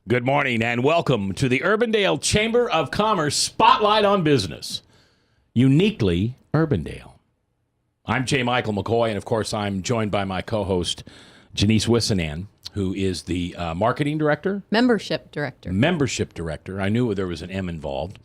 Good morning and welcome to the Urbandale Chamber of Commerce Spotlight on Business. Uniquely Urbandale. I'm J. Michael McCoy, and of course I'm joined by my co-host, Janice Wissanan, who is the marketing director? Membership director. Membership director. I knew there was an M involved.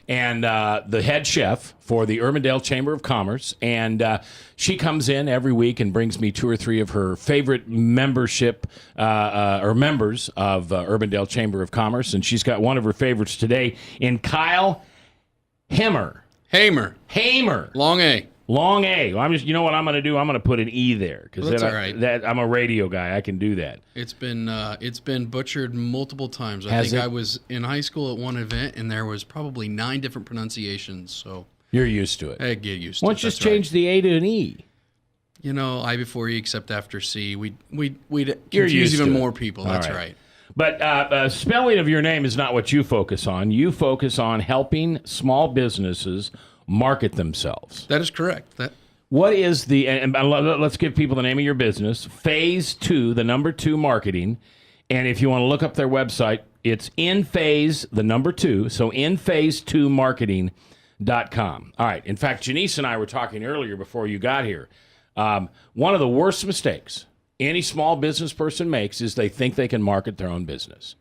And the head chef for the Urbandale Chamber of Commerce. And she comes in every week and brings me 2 or 3 of her favorite membership or members of Urbandale Chamber of Commerce. And she's got one of her favorites today in Kyle Hamer. Hamer. Long A. Long A. Well, you know what I'm going to do? I'm going to put an E there because That's all right. I'm a radio guy. I can do that. It's been butchered multiple times. I was in high school at one event, and there was probably 9 different pronunciations. So you're used to it. I get used to it. Why don't you just change the A to an E? You know, I before E except after C. We'd confuse even more people. That's right. But spelling of your name is not what you focus on. You focus on helping small businesses market themselves. That is correct. What is and let's give people the name of your business, Phase 2, the number 2 marketing. And if you want to look up their website, it's InPhase, the number 2, so InPhase2marketing.com. All right. In fact, Janice and I were talking earlier before you got here. One of the worst mistakes any small business person makes is they think they can market their own business.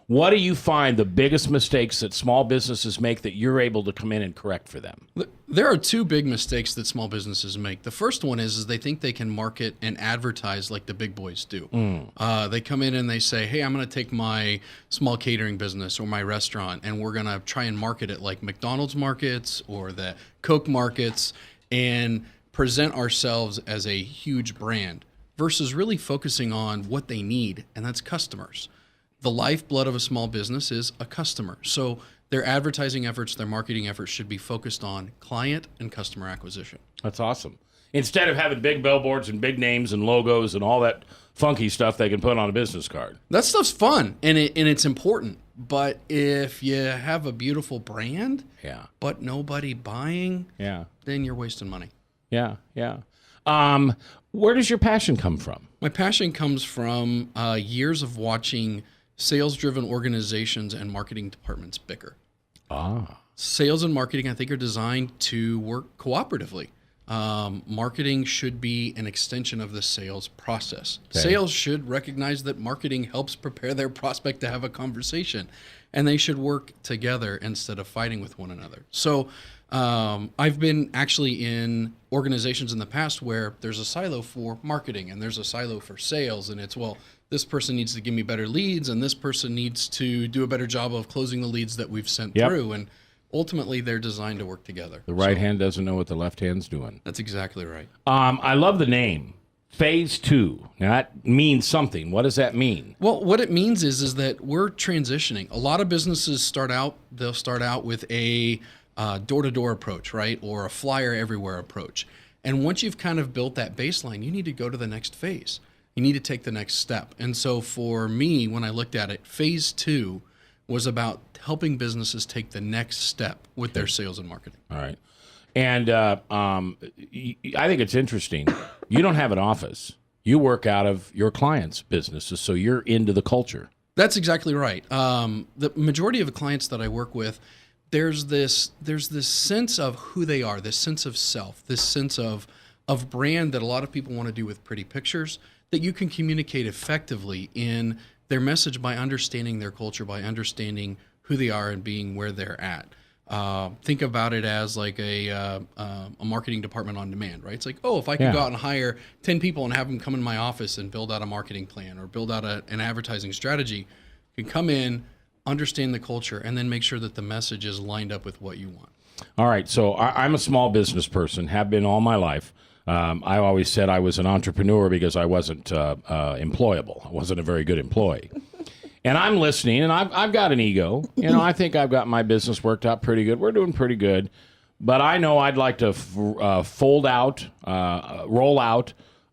What do you find the biggest mistakes that small businesses make that you're able to come in and correct for them? There are 2 big mistakes that small businesses make. The first one is they think they can market and advertise like the big boys do. They come in and they say, hey, I'm going to take my small catering business or my restaurant, and we're going to try and market it like McDonald's markets or the Coke markets and present ourselves as a huge brand versus really focusing on what they need, and that's customers. The lifeblood of a small business is a customer. So their advertising efforts, their marketing efforts should be focused on client and customer acquisition. That's awesome. Instead of having big billboards and big names and logos and all that funky stuff they can put on a business card. That stuff's fun and it's important. But if you have a beautiful brand, but nobody buying, then you're wasting money. Yeah. Where does your passion come from? My passion comes from years of watching sales-driven organizations and marketing departments bicker. Sales and marketing, I think, are designed to work cooperatively. Marketing should be an extension of the sales process. Okay. Sales should recognize that marketing helps prepare their prospect to have a conversation, and they should work together instead of fighting with one another. So I've been actually in organizations in the past where there's a silo for marketing and there's a silo for sales, and it's, well, this person needs to give me better leads and this person needs to do a better job of closing the leads that we've sent through. And ultimately, they're designed to work together. The right hand doesn't know what the left hand's doing. That's exactly right. I love the name, Phase 2. Now, that means something. What does that mean? Well, what it means is that we're transitioning. A lot of businesses they'll start out with a door-to-door approach, right? Or a flyer everywhere approach. And once you've kind of built that baseline, you need to go to the next phase. You need to take the next step. And so for me, when I looked at it, Phase 2 was about helping businesses take the next step with their sales and marketing. All right. And I think it's interesting. You don't have an office. You work out of your clients' businesses, so you're into the culture. That's exactly right. The majority of the clients that I work with, there's this sense of who they are, this sense of self, this sense of brand that a lot of people want to do with pretty pictures, that you can communicate effectively in their message by understanding their culture, by understanding who they are and being where they're at. Think about it as like a marketing department on demand, right? It's like, if I could go out and hire 10 people and have them come in my office and build out a marketing plan or build out an advertising strategy, you can come in, understand the culture, and then make sure that the message is lined up with what you want. All right. So I'm a small business person, have been all my life. I always said I was an entrepreneur because I wasn't employable. I wasn't a very good employee. And I'm listening, and I've got an ego. I think I've got my business worked out pretty good. We're doing pretty good. But I know I'd like to roll out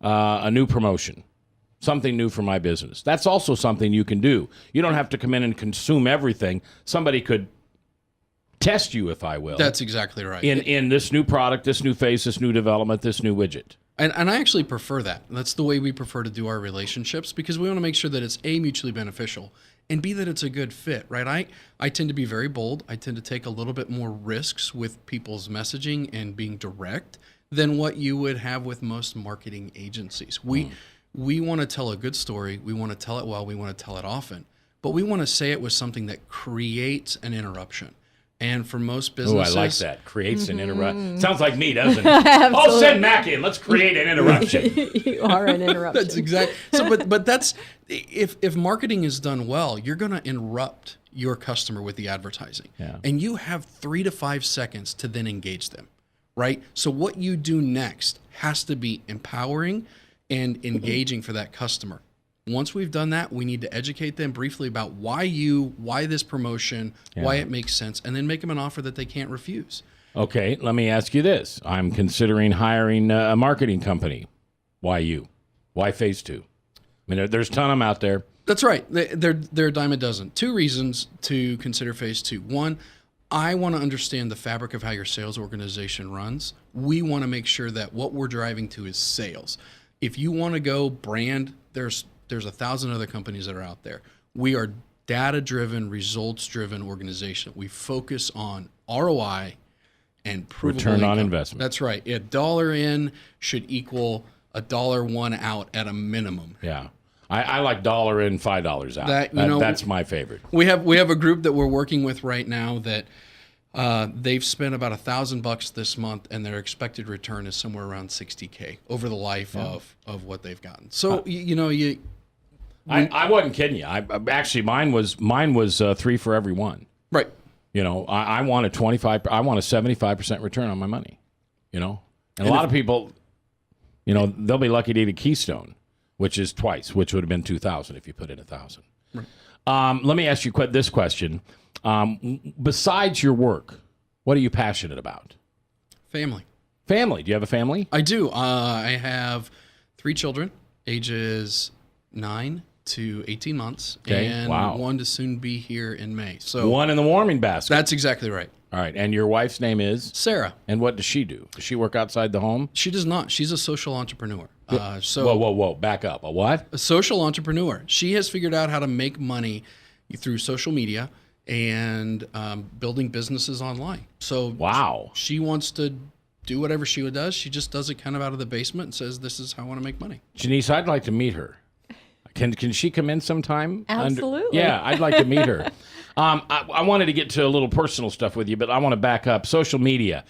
a new promotion, something new for my business. That's also something you can do. You don't have to come in and consume everything. Somebody could test you, if I will. That's exactly right. In this new product, this new phase, this new development, this new widget. And I actually prefer that. That's the way we prefer to do our relationships because we want to make sure that it's A, mutually beneficial, and B, that it's a good fit, right? I tend to be very bold. I tend to take a little bit more risks with people's messaging and being direct than what you would have with most marketing agencies. We want to tell a good story. We want to tell it well. We want to tell it often. But we want to say it with something that creates an interruption. And for most businesses... Oh, I like that. Creates an interruption. Sounds like me, doesn't it? Oh, send Mac in. Let's create an interruption. You are an interruption. That's exactly. So, but that's... If marketing is done well, you're going to interrupt your customer with the advertising. Yeah. And you have 3 to 5 seconds to then engage them, right? So what you do next has to be empowering and engaging for that customer. Once we've done that, we need to educate them briefly about why this promotion, why it makes sense, and then make them an offer that they can't refuse. Okay, let me ask you this. I'm considering hiring a marketing company. Why you? Why Phase 2? I mean, there's a ton of them out there. That's right. They're a dime a dozen. 2 reasons to consider Phase 2. 1, I want to understand the fabric of how your sales organization runs. We want to make sure that what we're driving to is sales. If you want to go brand, there's 1,000 other companies that are out there. We are data-driven, results-driven organization. We focus on ROI and provable Return on income. investment. That's right. $1 in should equal $1 out at a minimum. Yeah. I like $1 in, $5 out. That's my favorite. We have a group that we're working with right now that they've spent about $1,000 this month, and their expected return is somewhere around $60K over the life of what they've gotten. So I wasn't kidding you. Actually mine was 3 for every one. right. I want a 75% return on my money. And a lot of people, they'll be lucky to eat a Keystone, which is twice, which would have been 2,000 if you put in 1,000. Right. Let me ask you this question. Besides your work, what are you passionate about? Family. Family. Do you have a family? I do. I have 3 children, ages 9 to 18 months, Okay. and Wow. one to soon be here in May. So One in the warming basket. that's exactly right. All right. And your wife's name is? Sarah. And what does she do? Does she work outside the home? She does not. She's a social entrepreneur. Whoa. Back up. A what? A social entrepreneur. She has figured out how to make money through social media and building businesses online. So Wow. she wants to do whatever she does. She just does it kind of out of the basement and says, "This is how I want to make money." Janice, I'd like to meet her. Can she come in sometime? Absolutely. Yeah, I'd like to meet her. I wanted to get to a little personal stuff with you, but I want to back up. Social media,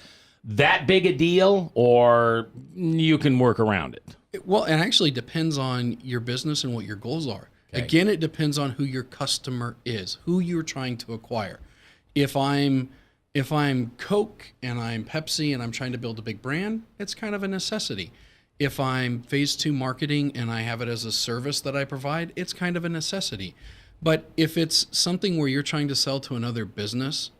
that big a deal, or you can work around it? Well, it actually depends on your business and what your goals are. Okay. Again, it depends on who your customer is, who you're trying to acquire. If I'm Coke and I'm Pepsi and I'm trying to build a big brand, it's kind of a necessity. If I'm Phase 2 marketing and I have it as a service that I provide, it's kind of a necessity. But if it's something where you're trying to sell to another business,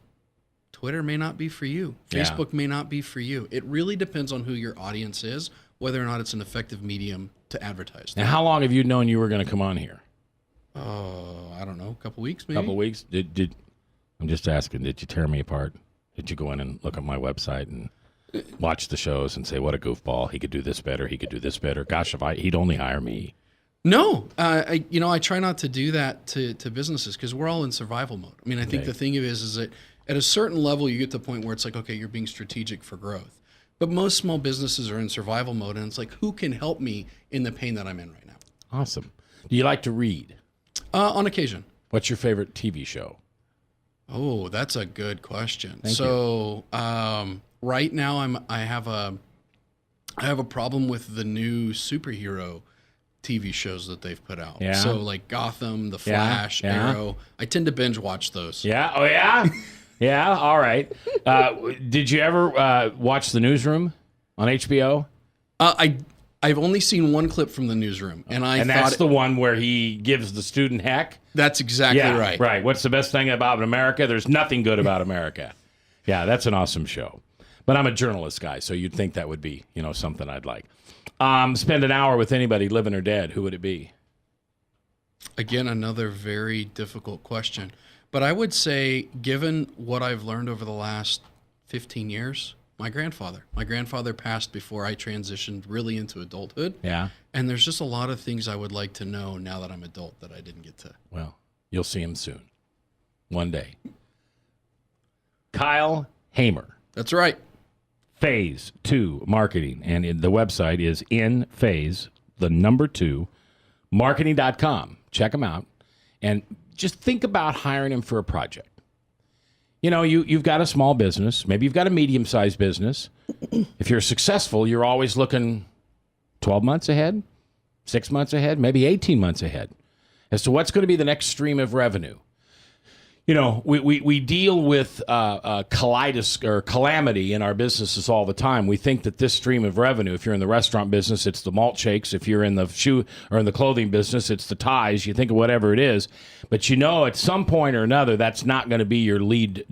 Twitter may not be for you. Yeah. Facebook may not be for you. It really depends on who your audience is, whether or not it's an effective medium to advertise. Now, how long have you known you were going to come on here? I don't know, a couple weeks maybe. Couple weeks? I'm just asking, did you tear me apart? Did you go in and look at my website and watch the shows and say, what a goofball, he could do this better, he could do this better? Gosh, he'd only hire me. No, I try not to do that to businesses because we're all in survival mode. I mean, I think Okay. the thing is that at a certain level, you get to the point where it's like, okay, you're being strategic for growth. But most small businesses are in survival mode, and it's like, who can help me in the pain that I'm in right now? Awesome. Do you like to read? On occasion. What's your favorite TV show? Oh, that's a good question. Thank so right now I have a problem with the new superhero TV shows that they've put out. Yeah. So like Gotham, The Flash, yeah. Arrow. I tend to binge watch those. Yeah? Oh, yeah? Yeah? All right. Did you ever watch The Newsroom on HBO? I've only seen one clip from The Newsroom, and And that's the one where he gives the student heck? that's exactly right. Right. What's the best thing about America? There's nothing good about America. Yeah, that's an awesome show. But I'm a journalist guy, so you'd think that would be, something I'd like. Spend an hour with anybody, living or dead, who would it be? Again, another very difficult question. But I would say, given what I've learned over the last 15 years, my grandfather. My grandfather passed before I transitioned really into adulthood. Yeah. And there's just a lot of things I would like to know now that I'm adult that I didn't get to. Well, You'll see him soon. One day. Kyle Hamer. That's right. Phase 2 Marketing. And the website is inphase2 marketing.com. Check him out. And just think about hiring him for a project. You know, you've got a small business. Maybe you've got a medium-sized business. If you're successful, you're always looking 12 months ahead, 6 months ahead, maybe 18 months ahead as to what's going to be the next stream of revenue. You know, we deal with calamity in our businesses all the time. We think that this stream of revenue, if you're in the restaurant business, it's the malt shakes. If you're in the shoe or in the clothing business, it's the ties. You think of whatever it is. But you know, at some point or another, that's not going to be your lead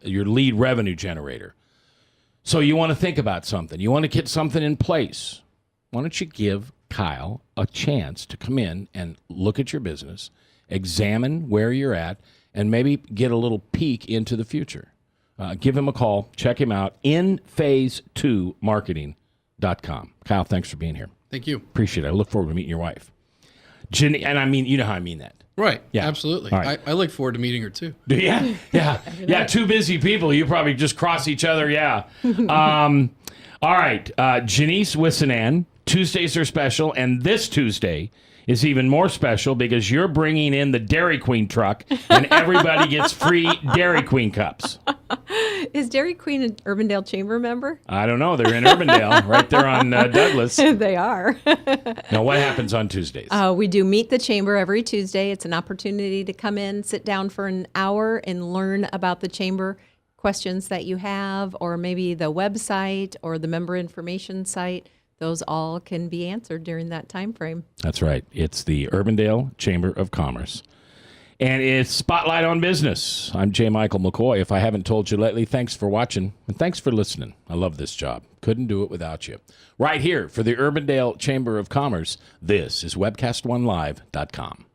revenue generator. So you want to think about something. You want to get something in place. Why don't you give Kyle a chance to come in and look at your business, examine where you're at, and maybe get a little peek into the future. Give him a call. Check him out. inphase2marketing.com. Kyle, thanks for being here. Thank you. Appreciate it. I look forward to meeting your wife. And I mean, you know how I mean that. Right. Yeah. Absolutely. All right. I look forward to meeting her too. Yeah. Yeah. Two busy people. You probably just cross each other. Yeah. All right. Janice Wissanan. Tuesdays are special. And this Tuesday is even more special because you're bringing in the Dairy Queen truck and everybody gets free Dairy Queen cups. Is Dairy Queen an Urbandale Chamber member? I don't know. They're in Urbandale, right there on Douglas. They are. Now, what happens on Tuesdays? We do Meet the Chamber every Tuesday. It's an opportunity to come in, sit down for an hour, and learn about the Chamber, questions that you have, or maybe the website or the member information site. Those all can be answered during that time frame. That's right. It's the Urbandale Chamber of Commerce. And it's Spotlight on Business. I'm J. Michael McCoy. If I haven't told you lately, thanks for watching and thanks for listening. I love this job. Couldn't do it without you. Right here for the Urbandale Chamber of Commerce, this is WebcastOneLive.com.